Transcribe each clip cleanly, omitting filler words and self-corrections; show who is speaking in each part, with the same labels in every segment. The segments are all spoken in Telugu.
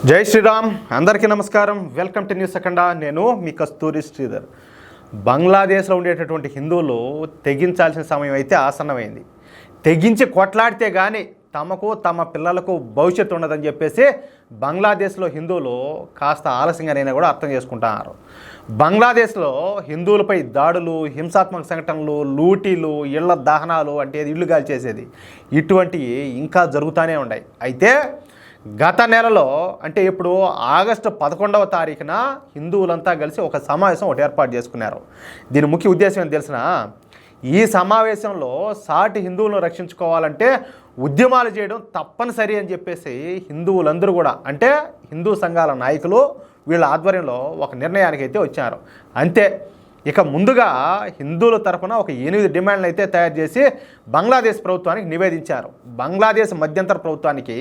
Speaker 1: జై శ్రీరామ్. అందరికీ నమస్కారం. వెల్కమ్ టు న్యూస్ అఖండ. నేను మీ కస్తూరి శ్రీధర్. బంగ్లాదేశ్లో ఉండేటటువంటి హిందువులు తెగించాల్సిన సమయం అయితే ఆసన్నమైంది. తెగించి కొట్లాడితే కానీ తమకు తమ పిల్లలకు భవిష్యత్తు ఉండదని చెప్పేసి బంగ్లాదేశ్లో హిందువులు కాస్త ఆలస్యంగానైనా కూడా అర్థం చేసుకుంటున్నారు. బంగ్లాదేశ్లో హిందువులపై దాడులు, హింసాత్మక సంఘటనలు, లూటీలు, ఇళ్ల దహనాలు అంటే ఇళ్ళు గాల్చేసేది ఇటువంటివి ఇంకా జరుగుతూనే ఉన్నాయి. అయితే గత నెలలో అంటే ఇప్పుడు ఆగస్టు 11వ తారీఖున హిందువులంతా కలిసి ఒక సమావేశం ఏర్పాటు చేసుకున్నారు. దీని ముఖ్య ఉద్దేశం ఏంటి తెలిసిన, ఈ సమావేశంలో సాటి హిందువులను రక్షించుకోవాలంటే ఉద్యమాలు చేయడం తప్పనిసరి అని చెప్పేసి హిందువులందరూ కూడా అంటే హిందూ సంఘాల నాయకులు వీళ్ళ ఆధ్వర్యంలో ఒక నిర్ణయానికి అయితే వచ్చారు. అంతే. ఇక ముందుగా హిందువుల తరఫున ఒక 8 డిమాండ్లు అయితే తయారు చేసి బంగ్లాదేశ్ ప్రభుత్వానికి నివేదించారు. బంగ్లాదేశ్ మధ్యంతర ప్రభుత్వానికి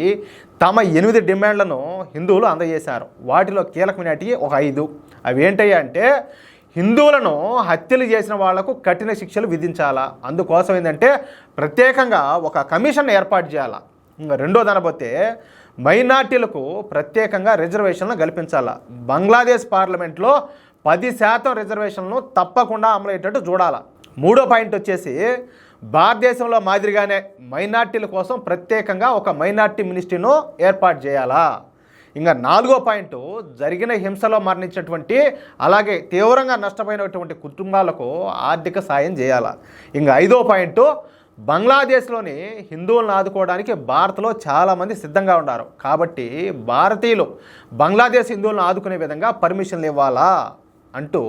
Speaker 1: తమ 8 డిమాండ్లను హిందువులు అందజేశారు. వాటిలో కీలకమైనవి ఒక 5. అవి ఏంటయ్యా అంటే, హిందువులను హత్యలు చేసిన వాళ్లకు కఠిన శిక్షలు విధించాలా, అందుకోసం ఏంటంటే ప్రత్యేకంగా ఒక కమిషన్ ఏర్పాటు చేయాలా. ఇంకా రెండోది అనబోతే మైనార్టీలకు ప్రత్యేకంగా రిజర్వేషన్లు కల్పించాలా. బంగ్లాదేశ్ పార్లమెంట్లో 10% రిజర్వేషన్లను తప్పకుండా అమలయ్యేటట్టు చూడాలి. మూడో పాయింట్ వచ్చేసి, భారతదేశంలో మాదిరిగానే మైనార్టీల కోసం ప్రత్యేకంగా ఒక మైనార్టీ మినిస్ట్రీను ఏర్పాటు చేయాలా. ఇంకా నాలుగో పాయింట్, జరిగిన హింసలో మరణించినటువంటి అలాగే తీవ్రంగా నష్టపోయినటువంటి కుటుంబాలకు ఆర్థిక సాయం చేయాలా. ఇంకా ఐదో పాయింట్, బంగ్లాదేశ్లోని హిందువులను ఆదుకోవడానికి భారత్లో చాలామంది సిద్ధంగా ఉన్నారు కాబట్టి భారతీయులు బంగ్లాదేశ్ హిందువులను ఆదుకునే విధంగా పర్మిషన్లు ఇవ్వాలా అంటూ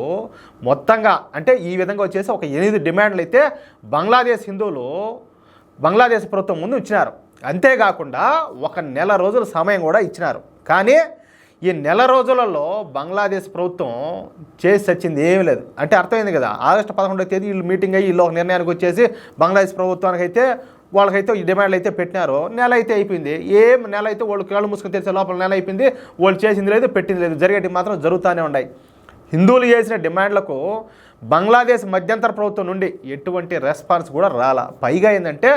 Speaker 1: మొత్తంగా అంటే ఈ విధంగా వచ్చేసి ఒక 8 డిమాండ్లు అయితే బంగ్లాదేశ్ హిందువులు బంగ్లాదేశ్ ప్రభుత్వం ముందు ఇచ్చినారు. అంతేకాకుండా ఒక నెల రోజుల సమయం కూడా ఇచ్చినారు. కానీ ఈ నెల రోజులలో బంగ్లాదేశ్ ప్రభుత్వం చేసి వచ్చింది ఏమీ లేదు. అంటే అర్థమైంది కదా, ఆగస్టు 11వ తేదీ వీళ్ళు మీటింగ్ అయ్యి వీళ్ళు ఒక నిర్ణయానికి వచ్చేసి బంగ్లాదేశ్ ప్రభుత్వానికి అయితే వాళ్ళకైతే ఈ డిమాండ్లు అయితే పెట్టినారు. నెల అయితే అయిపోయింది. ఏం నెల అయితే వాళ్ళు కేళ్ళు మూసుకొని తెలిసే లోపల నెల అయిపోయింది. వాళ్ళు చేసింది లేదు, పెట్టింది లేదు, జరిగేటి మాత్రం జరుగుతూనే ఉన్నాయి. హిందువులు చేసిన డిమాండ్లకు బంగ్లాదేశ్ మధ్యంతర ప్రభుత్వం నుండి ఎటువంటి రెస్పాన్స్ కూడా రాలా. పైగా ఏంటంటే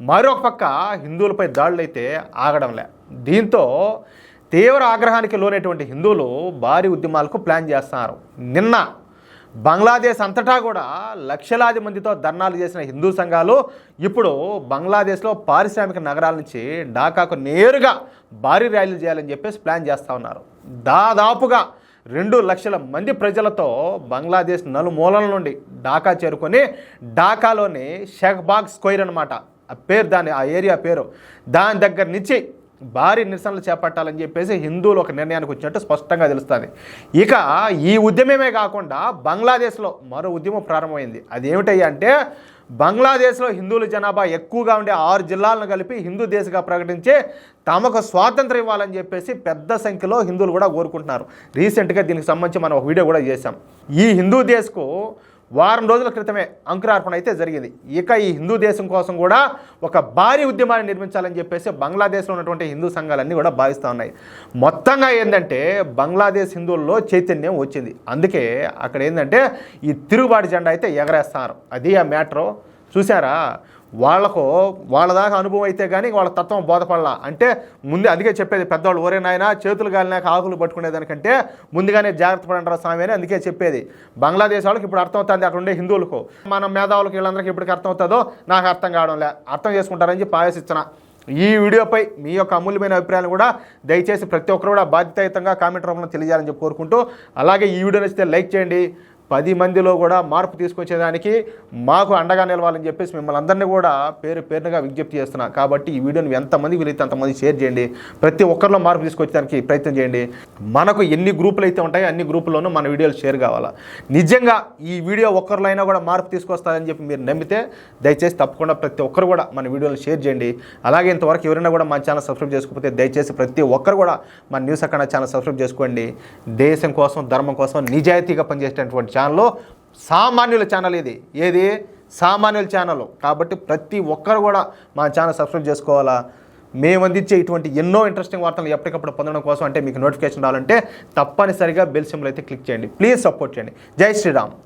Speaker 1: మరొక పక్క హిందువులపై దాడులు అయితే ఆగడంలే. దీంతో తీవ్ర ఆగ్రహానికి లోనేటువంటి హిందువులు భారీ ఉద్యమాలకు ప్లాన్ చేస్తున్నారు. నిన్న బంగ్లాదేశ్ అంతటా కూడా లక్షలాది మందితో ధర్నాలు చేసిన హిందూ సంఘాలు ఇప్పుడు బంగ్లాదేశ్లో పారిశ్రామిక నగరాల నుంచి ఢాకాకు నేరుగా భారీ ర్యాలీలు చేయాలని చెప్పేసి ప్లాన్ చేస్తూ ఉన్నారు. దాదాపుగా 2 లక్షల మంది ప్రజలతో బంగ్లాదేశ్ నలుమూలల నుండి ఢాకా చేరుకొని ఢాకాలోని షెహబాగ్ స్క్వేర్ అనమాట ఆ పేరు, ఆ ఏరియా పేరు, దాని దగ్గర నుంచి భారీ నిరసనలు చేపట్టాలని చెప్పేసి హిందువులు ఒక నిర్ణయానికి వచ్చినట్టు స్పష్టంగా తెలుస్తుంది. ఇక ఈ ఉద్యమమే కాకుండా బంగ్లాదేశ్లో మరో ఉద్యమం ప్రారంభమైంది. అది ఏమిటయ్యా అంటే, బంగ్లాదేశ్లో హిందువుల జనాభా ఎక్కువగా ఉండే 6 జిల్లాలను కలిపి హిందూ దేశంగా ప్రకటించి తమకు స్వాతంత్రం ఇవ్వాలని చెప్పేసి పెద్ద సంఖ్యలో హిందువులు కూడా కోరుకుంటున్నారు. రీసెంట్గా దీనికి సంబంధించి మనం ఒక వీడియో కూడా చేశాం. ఈ హిందూ దేశ్కు వారం రోజుల క్రితమే అంకురార్పణ అయితే జరిగింది. ఇక ఈ హిందూ దేశం కోసం కూడా ఒక భారీ ఉద్యమాన్ని నిర్మించాలని చెప్పేసి బంగ్లాదేశ్లో ఉన్నటువంటి హిందూ సంఘాలన్నీ కూడా భావిస్తూ ఉన్నాయి. మొత్తంగా ఏంటంటే బంగ్లాదేశ్ హిందువుల్లో చైతన్యం వచ్చింది. అందుకే అక్కడ ఏంటంటే ఈ తిరుగుబాటు జెండా అయితే ఎగరేస్తారు. అది ఆ మ్యాటరు. చూసారా, వాళ్ళ దాకా అనుభవం అయితే కానీ వాళ్ళ తత్వం బోధపడలా. అంటే ముందే అందుకే చెప్పేది పెద్దవాళ్ళు, ఒరే నాయన చేతులు గాలినాక ఆకులు పట్టుకునేదానికంటే ముందుగానే జాగ్రత్త పడంటారా స్వామి అని అందుకే చెప్పేది. బంగ్లాదేశ్ వాళ్ళకి ఇప్పుడు అర్థమవుతుంది, అక్కడ ఉండే హిందువులకు. మన మేధావులకు వీళ్ళందరికీ ఇప్పటికి అర్థమవుతుందో నాకు అర్థం కావడంలే. అర్థం చేసుకుంటారని చెప్పి ఆలోచించిన ఈ వీడియోపై మీ యొక్క అమూల్యమైన అభిప్రాయాలు కూడా దయచేసి ప్రతి ఒక్కరు కూడా బాధ్యతాయుతంగా కామెంట్ రూపంలో తెలియజేయాలని చెప్పి కోరుకుంటూ, అలాగే ఈ వీడియో నచ్చితే లైక్ చేయండి. 10 మందిలో కూడా మార్పు తీసుకొచ్చేదానికి మాకు అండగా నిలవాలని చెప్పేసి మిమ్మల్ని అందరినీ కూడా పేరుగా విజ్ఞప్తి చేస్తున్నా. కాబట్టి ఈ వీడియోని ఎంతమంది వీలైతే అంతమంది షేర్ చేయండి. ప్రతి ఒక్కరిలో మార్పు తీసుకొచ్చేదానికి ప్రయత్నం చేయండి. మనకు ఎన్ని గ్రూపులు అయితే ఉంటాయో అన్ని గ్రూపుల్లోనూ మన వీడియోలు షేర్ కావాలా. నిజంగా ఈ వీడియో ఒక్కరిలో అయినా కూడా మార్పు తీసుకొస్తారని చెప్పి మీరు నమ్మితే దయచేసి తప్పకుండా ప్రతి ఒక్కరు కూడా మన వీడియోలు షేర్ చేయండి. అలాగే ఇంతవరకు ఎవరైనా కూడా మన ఛానల్ సబ్స్క్రైబ్ చేసుకోకపోతే దయచేసి ప్రతి ఒక్కరు కూడా మన న్యూస్ అఖండ ఛానల్ సబ్స్క్రైబ్ చేసుకోండి. దేశం కోసం, ధర్మం కోసం నిజాయితీగా పనిచేసేటటువంటి ఛానల్లో సామాన్యుల ఛానల్ ఏది సామాన్యుల ఛానల్. కాబట్టి ప్రతి ఒక్కరు కూడా మా ఛానల్ సబ్స్క్రైబ్ చేసుకోవాలా. మేము అందించే ఇటువంటి ఎన్నో ఇంట్రెస్టింగ్ వార్తలు ఎప్పటికప్పుడు పొందడం కోసం అంటే మీకు నోటిఫికేషన్ రావాలంటే తప్పనిసరిగా బెల్ సింబల్ అయితే క్లిక్ చేయండి. ప్లీజ్ సపోర్ట్ చేయండి. జై శ్రీరామ్.